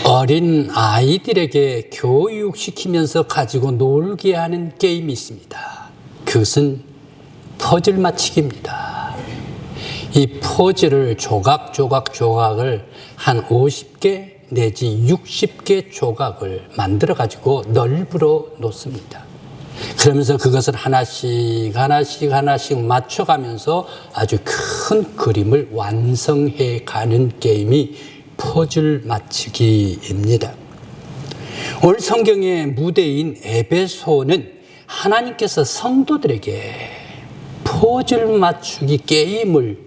어린 아이들에게 교육시키면서 가지고 놀게 하는 게임이 있습니다. 그것은 퍼즐 맞히기입니다. 이 퍼즐을 조각을 한 50개 내지 60개 조각을 만들어 가지고 널브러 놓습니다. 그러면서 그것을 하나씩 맞춰가면서 아주 큰 그림을 완성해 가는 게임이 퍼즐 맞추기입니다. 오늘 성경의 무대인 에베소는 하나님께서 성도들에게 퍼즐 맞추기 게임을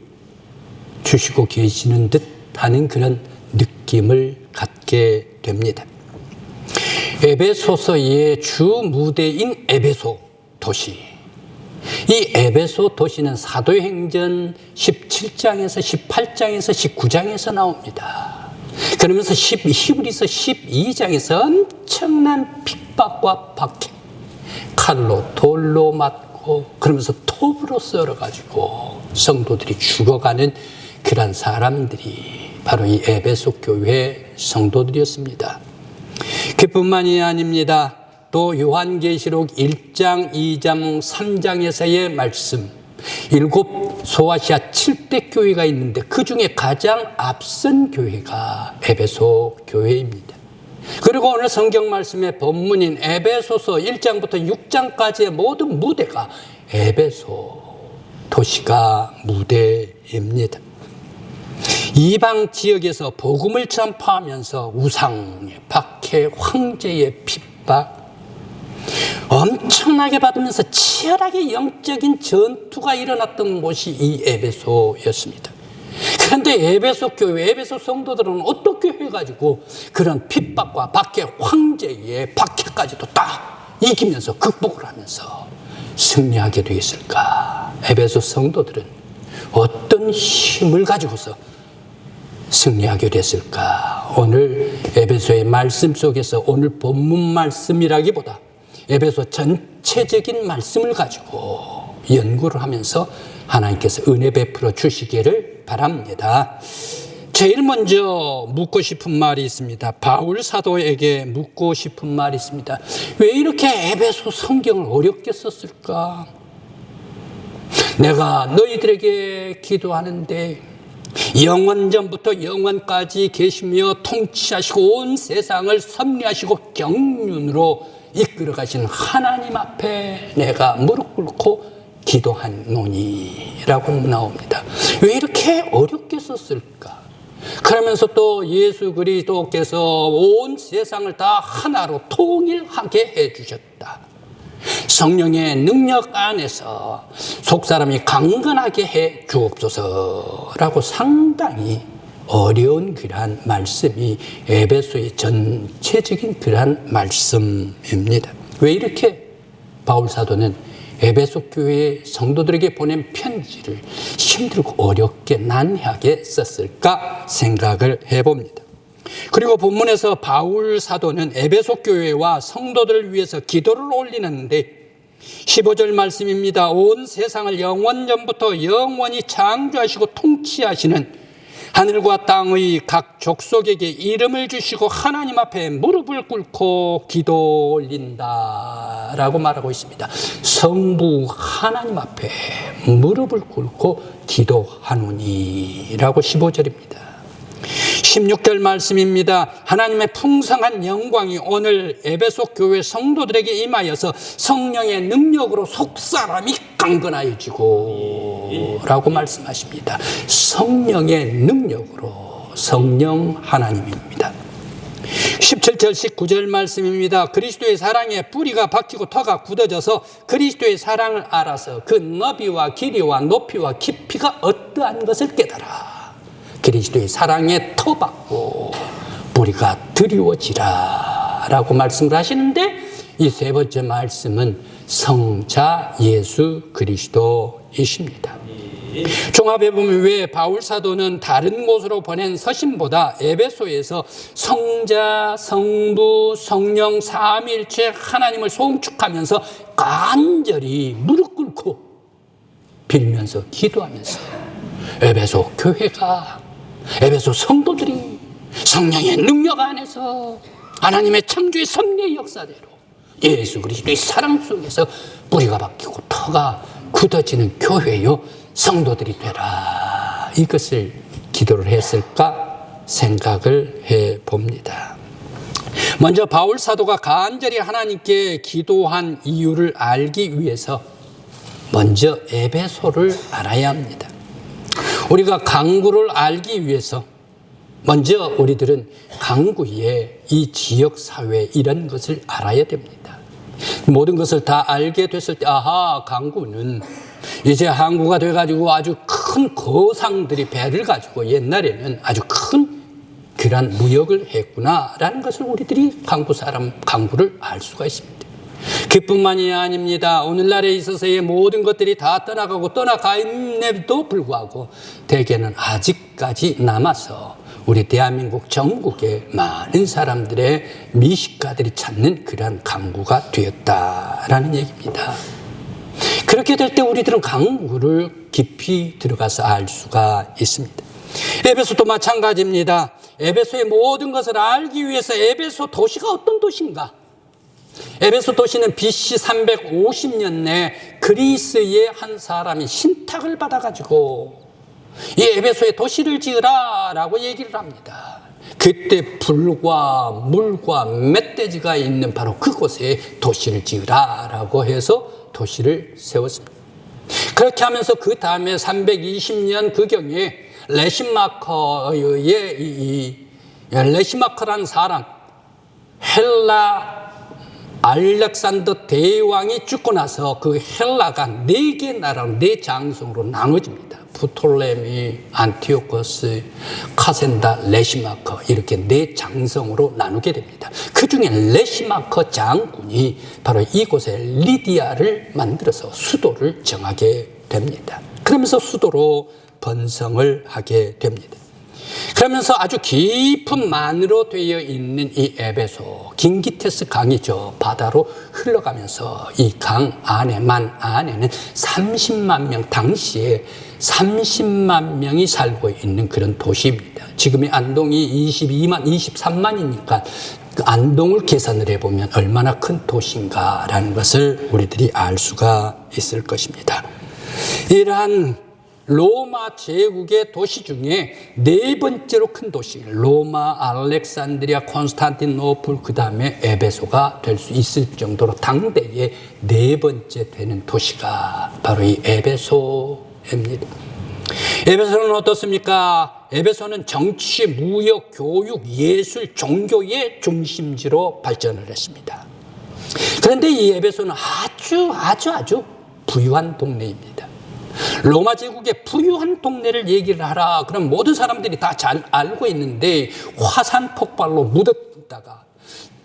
주시고 계시는 듯하는 그런 느낌을 갖게 됩니다. 에베소서의 주 무대인 에베소 도시. 이 에베소 도시는 사도행전 17장에서 18장에서 19장에서 나옵니다. 그러면서 히브리서 12장에서 엄청난 핍박과 박해, 칼로 돌로 맞고 그러면서 톱으로 썰어가지고 성도들이 죽어가는 그런 사람들이 바로 이 에베소 교회 성도들이었습니다. 그뿐만이 아닙니다. 또 요한계시록 1장, 2장, 3장에서의 말씀, 7 소아시아 7대 교회가 있는데 그 중에 가장 앞선 교회가 에베소 교회입니다. 그리고 오늘 성경 말씀의 본문인 에베소서 1장부터 6장까지의 모든 무대가 에베소 도시가 무대입니다. 이방 지역에서 복음을 전파하면서 우상의 박해, 황제의 핍박, 엄청나게 받으면서 치열하게 영적인 전투가 일어났던 곳이 이 에베소였습니다. 그런데 에베소 교회, 에베소 성도들은 어떻게 해가지고 그런 핍박과 박해, 황제의 박해까지도 딱 이기면서 극복을 하면서 승리하게 되었을까? 에베소 성도들은 어떤 힘을 가지고서 승리하게 됐을까? 오늘 에베소의 말씀 속에서 오늘 본문 말씀이라기보다 에베소 전체적인 말씀을 가지고 연구를 하면서 하나님께서 은혜 베풀어 주시기를 바랍니다. 제일 먼저 묻고 싶은 말이 있습니다. 바울 사도에게 묻고 싶은 말이 있습니다. 왜 이렇게 에베소 성경을 어렵게 썼을까? 내가 너희들에게 기도하는데 영원전부터 영원까지 계시며 통치하시고 온 세상을 섭리하시고 경륜으로 이끌어 가신 하나님 앞에 내가 무릎 꿇고 기도하노니라고 나옵니다. 왜 이렇게 어렵게 썼을까? 그러면서 또 예수 그리스도께서 온 세상을 다 하나로 통일하게 해주셨다. 성령의 능력 안에서 속사람이 강건하게 해 주옵소서라고 상당히 어려운 그러한 말씀이 에베소의 전체적인 그러한 말씀입니다. 왜 이렇게 바울 사도는 에베소 교회 성도들에게 보낸 편지를 힘들고 어렵게 난해하게 썼을까 생각을 해봅니다. 그리고 본문에서 바울 사도는 에베소 교회와 성도들을 위해서 기도를 올리는데 15절 말씀입니다. 온 세상을 영원전부터 영원히 창조하시고 통치하시는 하늘과 땅의 각 족속에게 이름을 주시고 하나님 앞에 무릎을 꿇고 기도 올린다 라고 말하고 있습니다. 성부 하나님 앞에 무릎을 꿇고 기도하노니 라고 15절입니다. 16절 말씀입니다. 하나님의 풍성한 영광이 오늘 에베소 교회 성도들에게 임하여서 성령의 능력으로 속사람이 강건하여지고 라고 말씀하십니다. 성령의 능력으로 성령 하나님입니다. 17절 19절 말씀입니다. 그리스도의 사랑에 뿌리가 박히고 터가 굳어져서 그리스도의 사랑을 알아서 그 너비와 길이와 높이와 깊이가 어떠한 것을 깨달아 그리스도의 사랑에 터받고 뿌리가 드리워지라 라고 말씀을 하시는데 이 세 번째 말씀은 성자 예수 그리스도이십니다. 종합해 보면 왜 바울 사도는 다른 곳으로 보낸 서신보다 에베소에서 성자, 성부, 성령 삼위일체 하나님을 송축하면서 간절히 무릎 꿇고 빌면서 기도하면서 에베소 교회가 에베소 성도들이 성령의 능력 안에서 하나님의 창조의 섭리의 역사대로 예수 그리스도의 사랑 속에서 뿌리가 박히고 터가 굳어지는 교회요 성도들이 되라. 이것을 기도를 했을까 생각을 해봅니다. 먼저 바울 사도가 간절히 하나님께 기도한 이유를 알기 위해서 먼저 에베소를 알아야 합니다. 우리가 강구를 알기 위해서 먼저 우리들은 강구의 이 지역사회 이런 것을 알아야 됩니다. 모든 것을 다 알게 됐을 때 아하, 강구는 이제 항구가 돼가지고 아주 큰 거상들이 배를 가지고 옛날에는 아주 큰 그런 무역을 했구나라는 것을 우리들이 강구를 알 수가 있습니다. 그뿐만이 아닙니다. 오늘날에 있어서의 모든 것들이 다 떠나가 있는데도 불구하고 대개는 아직까지 남아서 우리 대한민국 전국에 많은 사람들의 미식가들이 찾는 그러한 강구가 되었다라는 얘기입니다. 그렇게 될 때 우리들은 강구를 깊이 들어가서 알 수가 있습니다. 에베소도 마찬가지입니다. 에베소의 모든 것을 알기 위해서 에베소 도시가 어떤 도시인가? 에베소 도시는 BC 350년에 그리스의 한 사람이 신탁을 받아가지고 이 에베소에 도시를 지으라라고 얘기를 합니다. 그때 불과 물과 멧돼지가 있는 바로 그곳에 도시를 지으라라고 해서 도시를 세웠습니다. 그렇게 하면서 그 다음에 320년 그경에 레시마커라는 사람, 헬라 알렉산더 대왕이 죽고 나서 그 헬라가 4개 나라로 4장성으로 나눠집니다. 부톨레미, 안티오코스, 카센다, 레시마커 이렇게 4장성으로 나누게 됩니다. 그 중에 레시마커 장군이 바로 이곳에 리디아를 만들어서 수도를 정하게 됩니다. 그러면서 수도로 번성을 하게 됩니다. 그러면서 아주 깊은 만으로 되어 있는 이 에베소, 긴기테스 강이죠. 바다로 흘러가면서 이 강 안에는 30만 명, 당시에 30만 명이 살고 있는 그런 도시입니다. 지금의 안동이 23만이니까 그 안동을 계산을 해보면 얼마나 큰 도시인가라는 것을 우리들이 알 수가 있을 것입니다. 이러한 로마 제국의 도시 중에 4번째로 큰 도시, 로마, 알렉산드리아, 콘스탄티노플, 그 다음에 에베소가 될 수 있을 정도로 당대의 4번째 되는 도시가 바로 이 에베소입니다. 에베소는 어떻습니까? 에베소는 정치, 무역, 교육, 예술, 종교의 중심지로 발전을 했습니다. 그런데 이 에베소는 아주 부유한 동네입니다. 로마 제국의 부유한 동네를 얘기를 하라. 그럼 모든 사람들이 다 잘 알고 있는데 화산 폭발로 묻었다가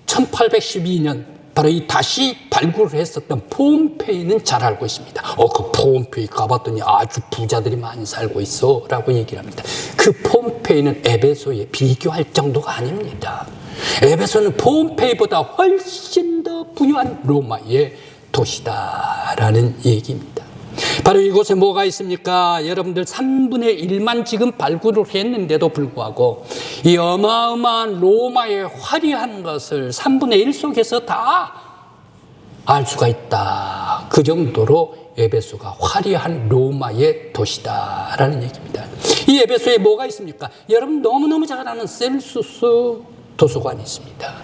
1812년 바로 이 다시 발굴을 했었던 폼페이는 잘 알고 있습니다. 그 폼페이 가봤더니 아주 부자들이 많이 살고 있어 라고 얘기를 합니다. 그 폼페이는 에베소에 비교할 정도가 아닙니다. 에베소는 폼페이보다 훨씬 더 부유한 로마의 도시다라는 얘기입니다. 바로 이곳에 뭐가 있습니까? 여러분들 3분의 1만 지금 발굴을 했는데도 불구하고 이 어마어마한 로마의 화려한 것을 3분의 1 속에서 다 알 수가 있다. 그 정도로 에베소가 화려한 로마의 도시다라는 얘기입니다. 이 에베소에 뭐가 있습니까? 여러분 너무너무 잘 아는 셀수스 도서관이 있습니다.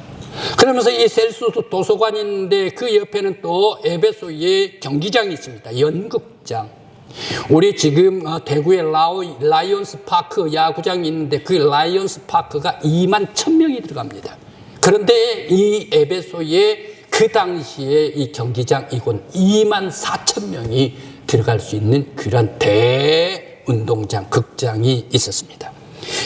그러면서 이 셀수스 도서관이 있는데 그 옆에는 또 에베소의 경기장이 있습니다. 연극장. 우리 지금 대구에 라이온스 파크 야구장이 있는데 그 라이온스 파크가 2만 1,000명이 들어갑니다. 그런데 이 에베소에 그 당시에 이 경기장 이곳 2만 4,000명이 들어갈 수 있는 그런 대운동장, 극장이 있었습니다.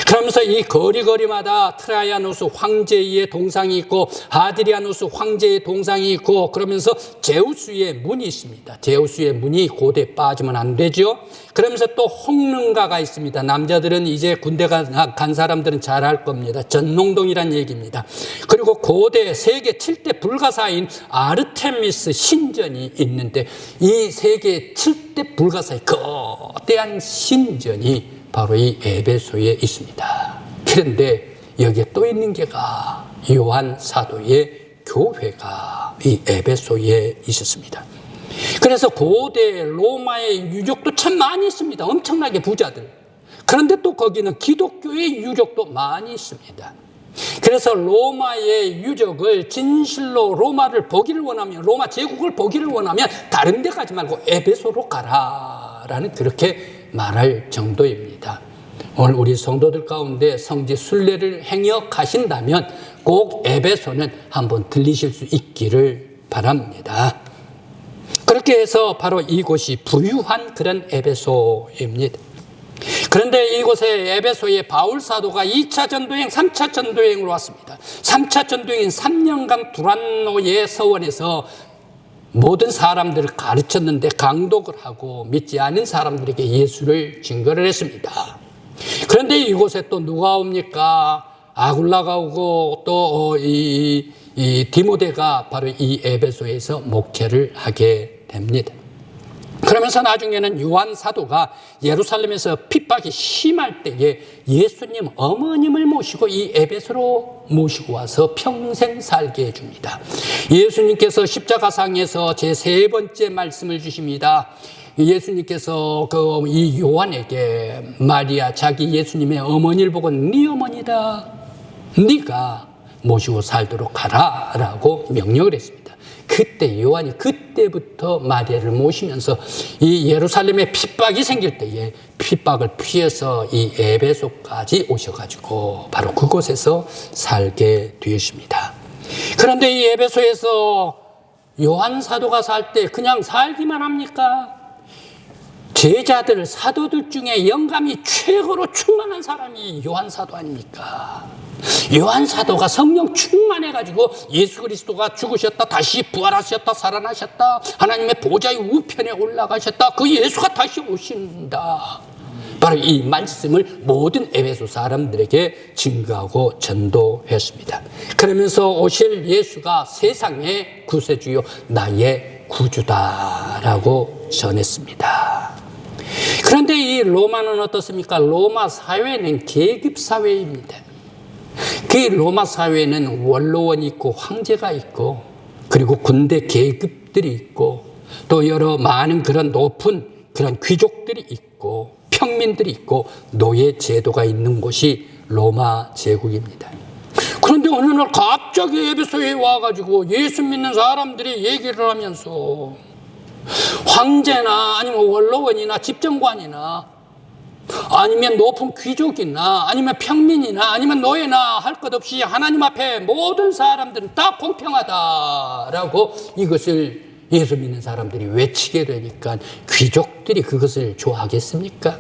그러면서 이 거리마다 트라이아누스 황제의 동상이 있고 하드리아누스 황제의 동상이 있고 그러면서 제우스의 문이 있습니다. 제우스의 문이 고대 빠지면 안 되죠. 그러면서 또 홍릉가가 있습니다. 남자들은 이제 군대 간 사람들은 잘 알 겁니다. 전농동이란 얘기입니다. 그리고 고대 세계 7대 불가사인 아르테미스 신전이 있는데 이 세계 7대 불가사의 거대한 신전이 바로 이 에베소에 있습니다. 그런데 여기에 또 있는 게가 요한 사도의 교회가 이 에베소에 있었습니다. 그래서 고대 로마의 유적도 참 많이 있습니다. 엄청나게 부자들. 그런데 또 거기는 기독교의 유적도 많이 있습니다. 그래서 로마의 유적을 진실로 로마를 보기를 원하면, 로마 제국을 보기를 원하면 다른 데 가지 말고 에베소로 가라라는 그렇게 말할 정도입니다. 오늘 우리 성도들 가운데 성지 순례를 행여 가신다면 꼭 에베소는 한번 들리실 수 있기를 바랍니다. 그렇게 해서 바로 이곳이 부유한 그런 에베소입니다. 그런데 이곳에 에베소에 바울 사도가 2차 전도행, 3차 전도행으로 왔습니다. 3차 전도행인 3년간 두란노의 서원에서 모든 사람들을 가르쳤는데 강독을 하고 믿지 않은 사람들에게 예수를 증거를 했습니다. 그런데 이곳에 또 누가 옵니까? 아굴라가 오고 또 이 디모데가 바로 이 에베소에서 목회를 하게 됩니다. 그러면서 나중에는 요한 사도가 예루살렘에서 핍박이 심할 때에 예수님 어머님을 모시고 이 에베소로 모시고 와서 평생 살게 해줍니다. 예수님께서 십자가상에서 제 세 번째 말씀을 주십니다. 예수님께서 이 요한에게 마리아, 자기 예수님의 어머니를 보고 네 어머니다, 네가 모시고 살도록 하라라고 명령을 했습니다. 그때 요한이 그때부터 마리아를 모시면서 이 예루살렘에 핍박이 생길 때에 핍박을 피해서 이 에베소까지 오셔가지고 바로 그곳에서 살게 되었습니다. 그런데 이 에베소에서 요한 사도가 살 때 그냥 살기만 합니까? 제자들, 사도들 중에 영감이 최고로 충만한 사람이 요한 사도 아닙니까? 요한 사도가 성령 충만해가지고 예수 그리스도가 죽으셨다, 다시 부활하셨다, 살아나셨다, 하나님의 보좌의 우편에 올라가셨다, 그 예수가 다시 오신다. 바로 이 말씀을 모든 에베소 사람들에게 증거하고 전도했습니다. 그러면서 오실 예수가 세상의 구세주요 나의 구주다라고 전했습니다. 그런데 이 로마는 어떻습니까? 로마 사회는 계급 사회입니다. 그 로마 사회는 원로원이 있고 황제가 있고 그리고 군대 계급들이 있고 또 여러 많은 그런 높은 그런 귀족들이 있고 평민들이 있고 노예 제도가 있는 곳이 로마 제국입니다. 그런데 어느 날 갑자기 에베소에 와가지고 예수 믿는 사람들이 얘기를 하면서 황제나 아니면 원로원이나 집정관이나 아니면 높은 귀족이나 아니면 평민이나 아니면 노예나 할 것 없이 하나님 앞에 모든 사람들은 다 공평하다라고 이것을 예수 믿는 사람들이 외치게 되니까 귀족들이 그것을 좋아하겠습니까?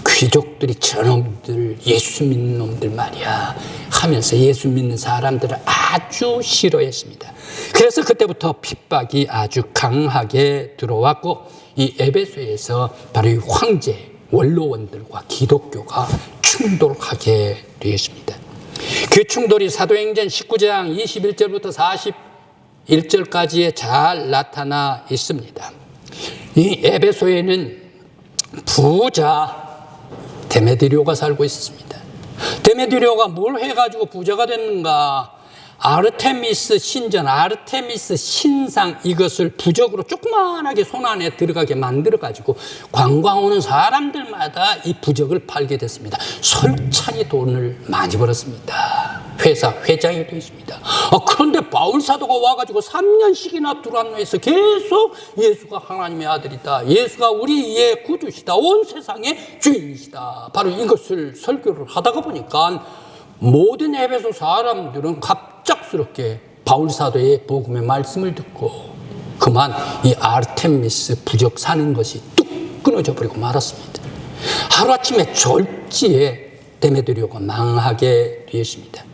귀족들이 저놈들, 예수 믿는 놈들 말이야 하면서 예수 믿는 사람들을 아주 싫어했습니다. 그래서 그때부터 핍박이 아주 강하게 들어왔고 이 에베소에서 바로 이 황제, 원로원들과 기독교가 충돌하게 되었습니다. 그 충돌이 사도행전 19장 21절부터 41절까지에 잘 나타나 있습니다. 이 에베소에는 부자 데메드리오가 살고 있었습니다. 데메드리오가 뭘 해가지고 부자가 됐는가? 아르테미스 신전, 아르테미스 신상 이것을 부적으로 조그만하게 손 안에 들어가게 만들어가지고 관광 오는 사람들마다 이 부적을 팔게 됐습니다. 설찬이 돈을 많이 벌었습니다. 회사 회장이 되었습니다. 그런데 바울 사도가 와가지고 3년씩이나 두란노에서 계속 예수가 하나님의 아들이다, 예수가 우리의 구주시다, 온 세상의 주인이시다, 바로 이것을 설교를 하다가 보니까 모든 에베소 사람들은 갑작스럽게 바울 사도의 복음의 말씀을 듣고 그만 이 아르테미스 부적 사는 것이 뚝 끊어져 버리고 말았습니다. 하루아침에 졸지에 데메드리오가 망하게 되었습니다.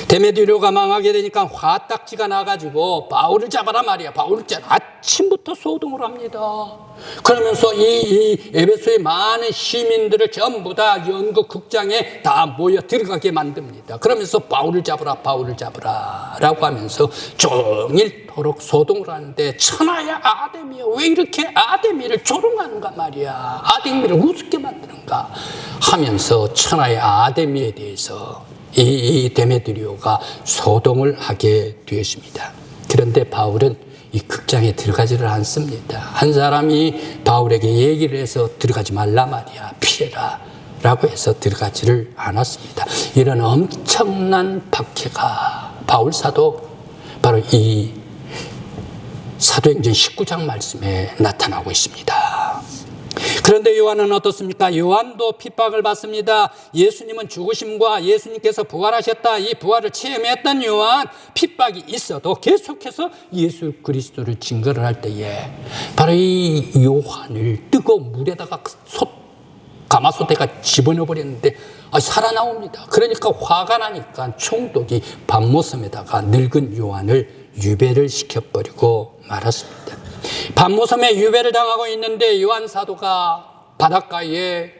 데메드리오가 망하게 되니까 화딱지가 나가지고 바울을 잡아라 말이야. 바울을 아침부터 소동을 합니다. 그러면서 이 에베소의 많은 시민들을 전부 다 연극 극장에 다 모여 들어가게 만듭니다. 그러면서 바울을 잡으라, 바울을 잡으라 라고 하면서 종일토록 소동을 하는데 천하야 아데미야, 왜 이렇게 아데미를 조롱하는가 말이야, 아데미를 우습게 만드는가 하면서 천하의 아데미에 대해서 이 데메드리오가 소동을 하게 되었습니다. 그런데 바울은 이 극장에 들어가지를 않습니다. 한 사람이 바울에게 얘기를 해서 들어가지 말라 말이야, 피해라 라고 해서 들어가지를 않았습니다. 이런 엄청난 박해가 바울 사도 바로 이 사도행전 19장 말씀에 나타나고 있습니다. 그런데 요한은 어떻습니까? 요한도 핍박을 받습니다. 예수님은 죽으심과 예수님께서 부활하셨다, 이 부활을 체험했던 요한, 핍박이 있어도 계속해서 예수 그리스도를 증거를 할 때에 바로 이 요한을 뜨거운 물에다가 가마솥에가 집어넣어 버렸는데 살아나옵니다. 그러니까 화가 나니까 총독이 밤모섬에다가 늙은 요한을 유배를 시켜버리고 말았습니다. 밤모섬에 유배를 당하고 있는데 요한 사도가 바닷가에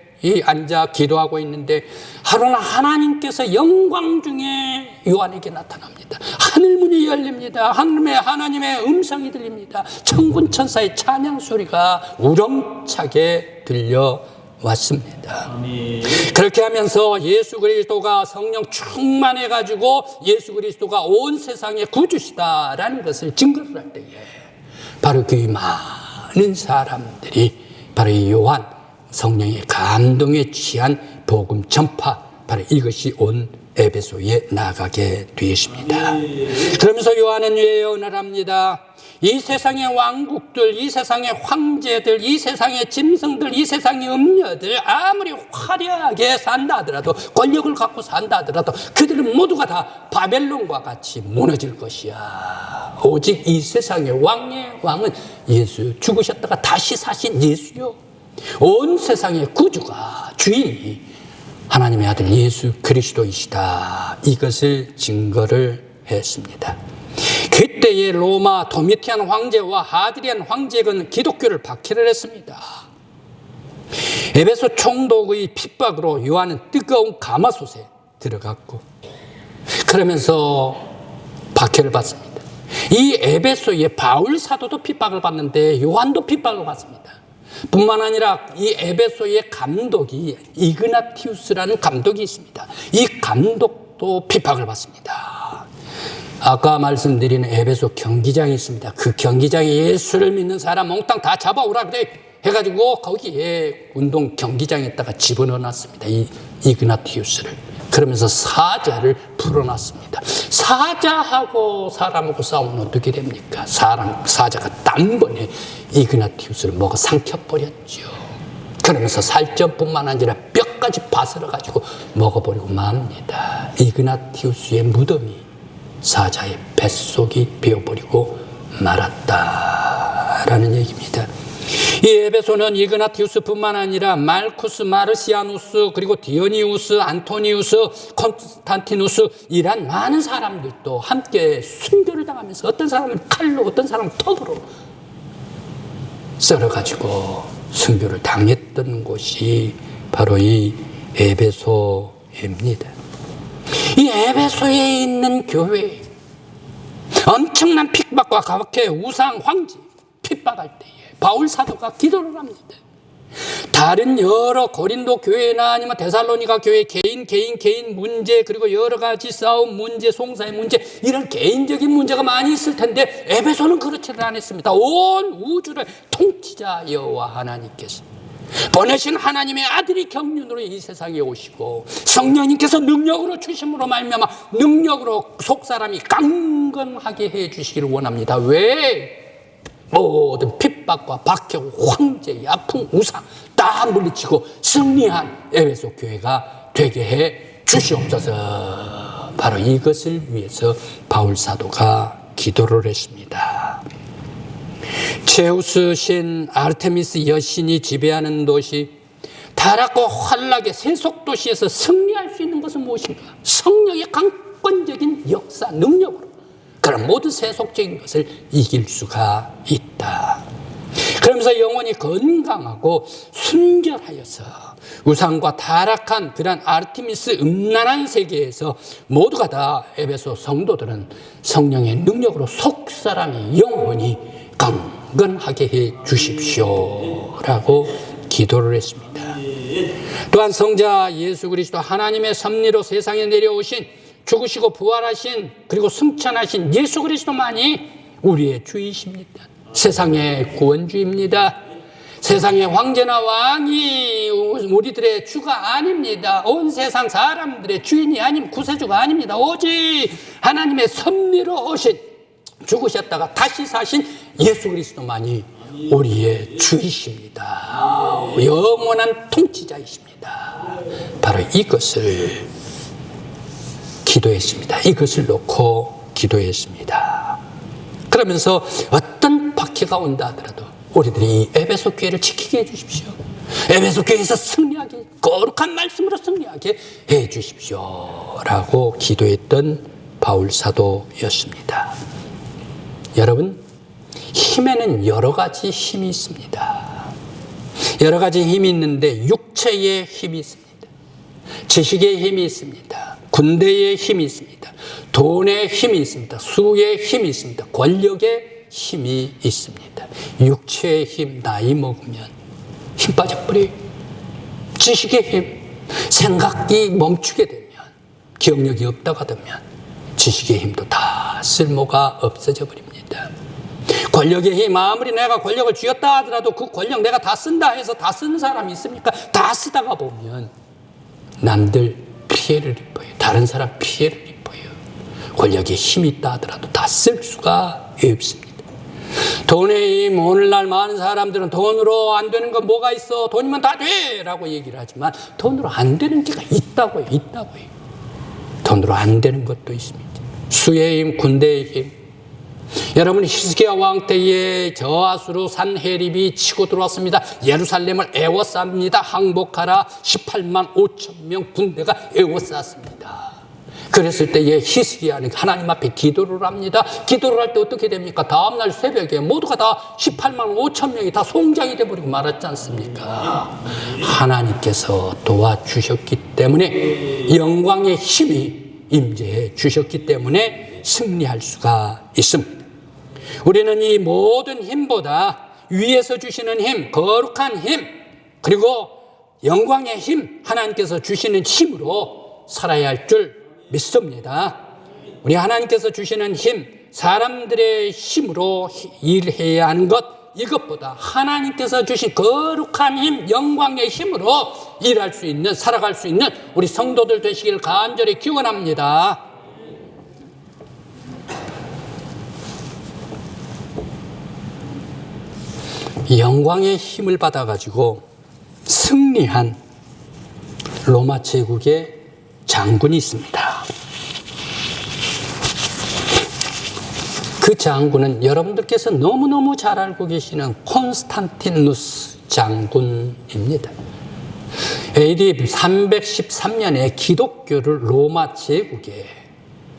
앉아 기도하고 있는데 하루는 하나님께서 영광 중에 요한에게 나타납니다. 하늘문이 열립니다. 하나님의 음성이 들립니다. 천군 천사의 찬양 소리가 우렁차게 들려왔습니다. 그렇게 하면서 예수 그리스도가 성령 충만해가지고 예수 그리스도가 온 세상의 구주시다라는 것을 증거를 할 때에 바로 그 많은 사람들이 바로 이 요한 성령의 감동에 취한 복음 전파, 바로 이것이 온 에베소에 나가게 되었습니다. 그러면서 요한은 예언을 합니다. 이 세상의 왕국들, 이 세상의 황제들, 이 세상의 짐승들, 이 세상의 음녀들 아무리 화려하게 산다 하더라도, 권력을 갖고 산다 하더라도 그들은 모두가 다 바벨론과 같이 무너질 것이야. 오직 이 세상의 왕은 예수, 죽으셨다가 다시 사신 예수요, 온 세상의 구주가, 주인이 하나님의 아들 예수 그리스도이시다. 이것을 증거를 했습니다. 그때의 로마 도미티안 황제와 하드리안 황제는 기독교를 박해를 했습니다. 에베소 총독의 핍박으로 요한은 뜨거운 가마솥에 들어갔고, 그러면서 박해를 받습니다. 이 에베소의 바울 사도도 핍박을 받는데 요한도 핍박을 받습니다. 뿐만 아니라 이 에베소의 감독이 이그나티우스라는 감독이 있습니다. 이 감독도 핍박을 받습니다. 아까 말씀드린 에베소 경기장이 있습니다. 그 경기장에 예수를 믿는 사람 몽땅 다 잡아오라 그래 해가지고 거기에 운동 경기장에다가 집어넣어놨습니다. 이 이그나티우스를. 그러면서 사자를 풀어놨습니다. 사자하고 사람하고 싸우면 어떻게 됩니까? 사자가 단번에 이그나티우스를 먹어 삼켜버렸죠. 그러면서 살점뿐만 아니라 뼈까지 바스러가지고 먹어버리고 맙니다. 이그나티우스의 무덤이 사자의 뱃속이 베어버리고 말았다라는 얘기입니다. 이 에베소는 이그나티우스뿐만 아니라 말쿠스, 마르시아누스, 그리고 디오니우스, 안토니우스, 콘스탄티누스 이란 많은 사람들도 함께 순교를 당하면서 어떤 사람은 칼로, 어떤 사람은 톱으로 썰어가지고 순교를 당했던 곳이 바로 이 에베소입니다. 이 에베소에 있는 교회, 엄청난 핍박과 박해, 우상, 황제 핍박할 때에 바울 사도가 기도를 합니다. 다른 여러 고린도 교회나 아니면 데살로니가 교회 개인 문제, 그리고 여러 가지 싸움 문제, 송사의 문제, 이런 개인적인 문제가 많이 있을 텐데 에베소는 그렇지를 않았습니다. 온 우주를 통치자 여호와 하나님께서 보내신 하나님의 아들이 경륜으로 이 세상에 오시고 성령님께서 능력으로 주심으로 말미암아 능력으로 속사람이 강건하게 해주시기를 원합니다. 왜? 모든 핍박과 박해고 황제의 아픔, 우상 다 물리치고 승리한 에베소 교회가 되게 해 주시옵소서. 바로 이것을 위해서 바울 사도가 기도를 했습니다. 제우스 신, 아르테미스 여신이 지배하는 도시, 타락과 환락의 세속 도시에서 승리할 수 있는 것은 무엇인가? 성령의 강권적인 역사, 능력으로 그런 모든 세속적인 것을 이길 수가 있다. 그러면서 영혼이 건강하고 순결하여서 우상과 타락한 그런 아르테미스 음란한 세계에서 모두가 다 에베소 성도들은 성령의 능력으로 속사람의 영혼이 강건하게 해 주십시오 라고 기도를 했습니다. 또한 성자 예수 그리스도 하나님의 섭리로 세상에 내려오신 죽으시고 부활하신 그리고 승천하신 예수 그리스도만이 우리의 주이십니다. 세상의 구원주입니다. 세상의 황제나 왕이 우리들의 주가 아닙니다. 온 세상 사람들의 주인이 아닌 구세주가 아닙니다. 오직 하나님의 섭리로 오신 죽으셨다가 다시 사신 예수 그리스도만이 우리의 주이십니다. 영원한 통치자이십니다. 바로 이것을 기도했습니다. 이것을 놓고 기도했습니다. 그러면서 어떤 박해가 온다 하더라도 우리들이 이 에베소 교회를 지키게 해주십시오. 에베소 교회에서 승리하게, 거룩한 말씀으로 승리하게 해주십시오. 라고 기도했던 바울 사도였습니다. 여러분, 힘에는 여러 가지 힘이 있습니다. 여러 가지 힘이 있는데 육체의 힘이 있습니다. 지식의 힘이 있습니다. 군대의 힘이 있습니다. 돈의 힘이 있습니다. 수의 힘이 있습니다. 권력의 힘이 있습니다. 육체의 힘, 나이 먹으면 힘 빠져버려요. 지식의 힘, 생각이 멈추게 되면, 기억력이 없다가 되면 지식의 힘도 다 쓸모가 없어져 버립니다. 권력의 힘, 아무리 내가 권력을 쥐었다 하더라도 그 권력 내가 다 쓴다 해서 다 쓰는 사람이 있습니까? 다 쓰다가 보면 남들 피해를 입어요. 다른 사람 피해를 입어요. 권력에 힘이 있다 하더라도 다 쓸 수가 없습니다. 돈의 힘, 오늘날 많은 사람들은 돈으로 안 되는 건 뭐가 있어? 돈이면 다 돼! 라고 얘기를 하지만 돈으로 안 되는 게가 있다고요. 돈으로 안 되는 것도 있습니다. 수의 힘, 군대의 힘. 여러분, 히스기야 왕 때에 저하수로 산헤립이 치고 들어왔습니다. 예루살렘을 에워쌉니다. 항복하라. 18만 5천 명 군대가 에워쌌습니다. 그랬을 때에 히스기야는 하나님 앞에 기도를 합니다. 기도를 할 때 어떻게 됩니까? 다음날 새벽에 모두가 다 18만 5천 명이 다 송장이 돼버리고 말았지 않습니까? 하나님께서 도와주셨기 때문에, 영광의 힘이 임재해 주셨기 때문에 승리할 수가 있습니다. 우리는 이 모든 힘보다 위에서 주시는 힘, 거룩한 힘, 그리고 영광의 힘, 하나님께서 주시는 힘으로 살아야 할 줄 믿습니다. 우리 하나님께서 주시는 힘, 사람들의 힘으로 일해야 하는 것, 이것보다 하나님께서 주신 거룩한 힘, 영광의 힘으로 일할 수 있는, 살아갈 수 있는 우리 성도들 되시길 간절히 기원합니다. 영광의 힘을 받아가지고 승리한 로마 제국의 장군이 있습니다. 그 장군은 여러분들께서 너무너무 잘 알고 계시는 콘스탄티누스 장군입니다. AD 313년에 기독교를 로마 제국에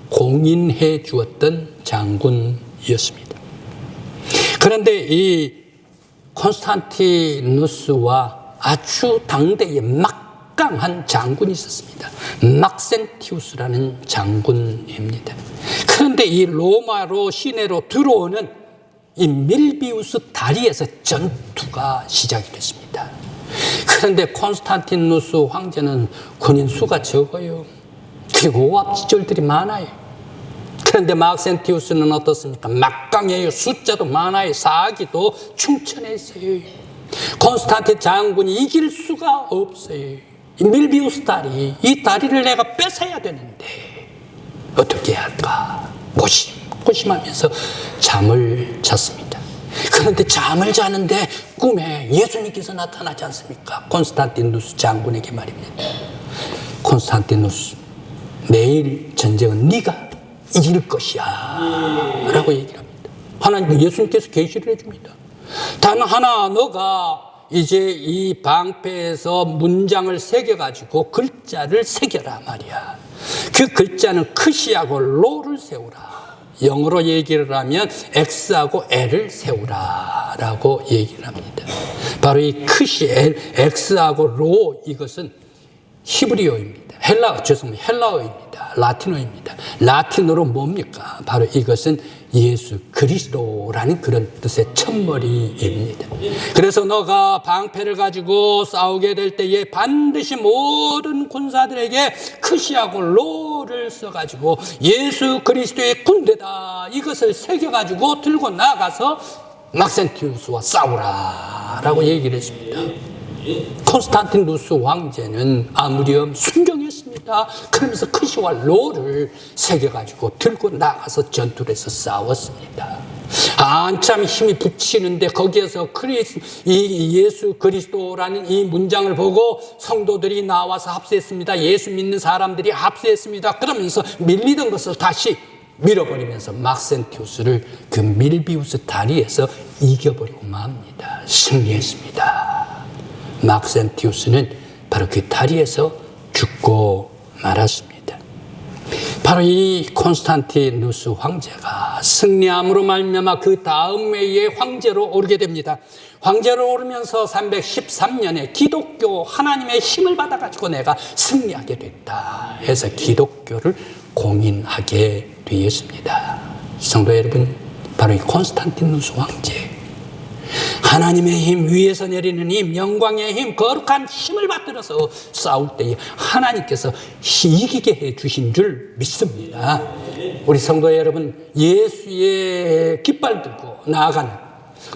공인해 주었던 장군이었습니다. 그런데 이 콘스탄티누스와 아주 당대에 막강한 장군이 있었습니다. 막센티우스라는 장군입니다. 그런데 이 로마로 시내로 들어오는 이 밀비우스 다리에서 전투가 시작이 됐습니다. 그런데 콘스탄티누스 황제는 군인 수가 적어요. 그리고 오합지졸들이 많아요. 그런데 막센티우스는 어떻습니까? 막강해요. 숫자도 많아요. 사기도 충천했어요. 콘스탄틴 장군이 이길 수가 없어요. 이 밀비우스 다리, 이 다리를 내가 뺏어야 되는데 어떻게 해야 할까? 고심하면서 잠을 잤습니다. 그런데 잠을 자는데 꿈에 예수님께서 나타나지 않습니까? 콘스탄티누스 장군에게 말입니다. 콘스탄티누스, 내일 전쟁은 네가 이길 것이야 라고 얘기를 합니다. 하나님, 예수님께서 계시를 해줍니다. 단 하나, 너가 이제 이 방패에서 문장을 새겨가지고 글자를 새겨라 말이야. 그 글자는 크시하고 로를 세우라. 영어로 얘기를 하면 X하고 L을 세우라 라고 얘기를 합니다. 바로 이 크시, X하고 로, 이것은 히브리어입니다. 헬라어입니다. 라틴어입니다. 라틴어로 뭡니까? 바로 이것은 예수 그리스도라는 그런 뜻의 첫머리입니다. 그래서 너가 방패를 가지고 싸우게 될 때에 반드시 모든 군사들에게 크시하고 로를 써가지고 예수 그리스도의 군대다, 이것을 새겨가지고 들고 나가서 막센티우스와 싸우라 라고 얘기를 했습니다. 콘스탄티누스 왕제는 아무렴 순종했습니다. 그러면서 크시와 로를 새겨가지고 들고 나가서 전투를 해서 싸웠습니다. 한참 힘이 붙이는데 거기에서 이 예수 그리스도라는 이 문장을 보고 성도들이 나와서 합세했습니다. 예수 믿는 사람들이 합세했습니다. 그러면서 밀리던 것을 다시 밀어버리면서 막센티우스를 그 밀비우스 다리에서 이겨버리고 맙니다. 승리했습니다. 막센티우스는 바로 그 다리에서 죽고 말았습니다. 바로 이 콘스탄티누스 황제가 승리함으로 말미암아 그 다음 해에 황제로 오르게 됩니다. 황제로 오르면서 313년에 기독교 하나님의 힘을 받아가지고 내가 승리하게 됐다 해서 기독교를 공인하게 되었습니다. 성도 여러분, 바로 이 콘스탄티누스 황제, 하나님의 힘, 위에서 내리는 힘, 영광의 힘, 거룩한 힘을 받들어서 싸울 때에 하나님께서 이기게 해주신 줄 믿습니다. 우리 성도 여러분, 예수의 깃발 들고 나아가는,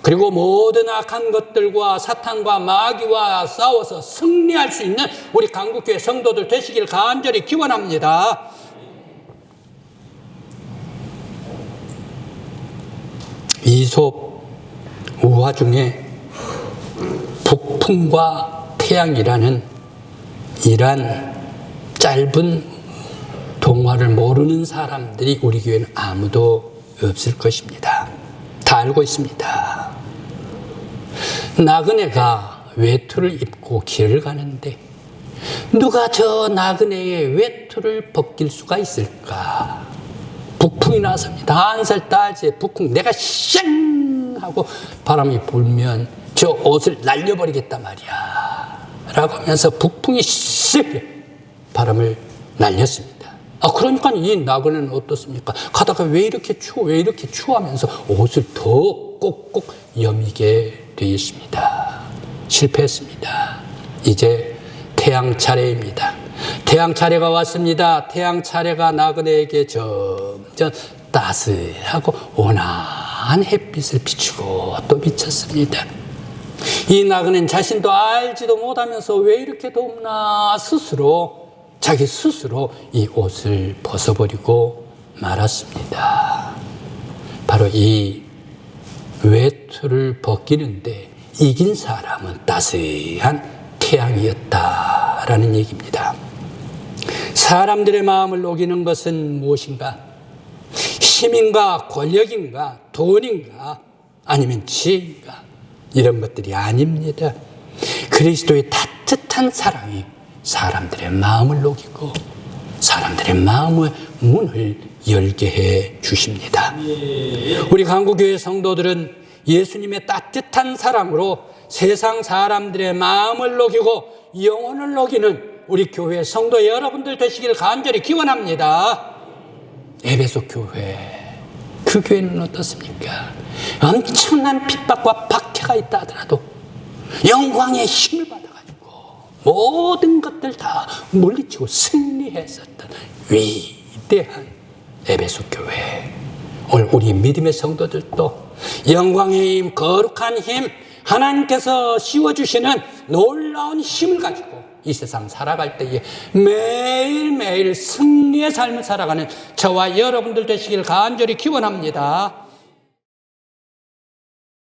그리고 모든 악한 것들과 사탄과 마귀와 싸워서 승리할 수 있는 우리 강국교회 성도들 되시길 간절히 기원합니다. 이솝 우화 중에 북풍과 태양이라는 이러한 짧은 동화를 모르는 사람들이 우리 교회는 아무도 없을 것입니다. 다 알고 있습니다. 나그네가 외투를 입고 길을 가는데 누가 저 나그네의 외투를 벗길 수가 있을까? 북풍이 나섭니다. 한 살 따지에 북풍, 내가 쌩 하고 바람이 불면 저 옷을 날려버리겠단 말이야 라고 하면서 북풍이 쎄 바람을 날렸습니다. 그러니까 이 나그네는 어떻습니까? 가다가 왜 이렇게 추워 하면서 옷을 더 꼭꼭 여미게 되었습니다. 실패했습니다. 이제 태양 차례입니다. 태양 차례가 왔습니다. 태양 차례가 나그네에게 점점 따스하고 온화한 햇빛을 비추고 또 비쳤습니다. 이 나그네는 자신도 알지도 못하면서 왜 이렇게 덥나 자기 스스로 이 옷을 벗어버리고 말았습니다. 바로 이 외투를 벗기는데 이긴 사람은 따스한 태양이었다라는 얘기입니다. 사람들의 마음을 녹이는 것은 무엇인가? 힘인가, 권력인가, 돈인가, 아니면 지혜인가, 이런 것들이 아닙니다. 그리스도의 따뜻한 사랑이 사람들의 마음을 녹이고 사람들의 마음의 문을 열게 해 주십니다. 우리 강구교회 성도들은 예수님의 따뜻한 사랑으로 세상 사람들의 마음을 녹이고 영혼을 녹이는 우리 교회 성도 여러분들 되시길 간절히 기원합니다. 에베소 교회, 그 교회는 어떻습니까? 엄청난 핍박과 박해가 있다 하더라도 영광의 힘을 받아가지고 모든 것들 다 물리치고 승리했었던 위대한 에베소 교회. 오늘 우리 믿음의 성도들도 영광의 힘, 거룩한 힘, 하나님께서 씌워주시는 놀라운 힘을 가지고 이 세상 살아갈 때에 매일매일 승리의 삶을 살아가는 저와 여러분들 되시길 간절히 기원합니다.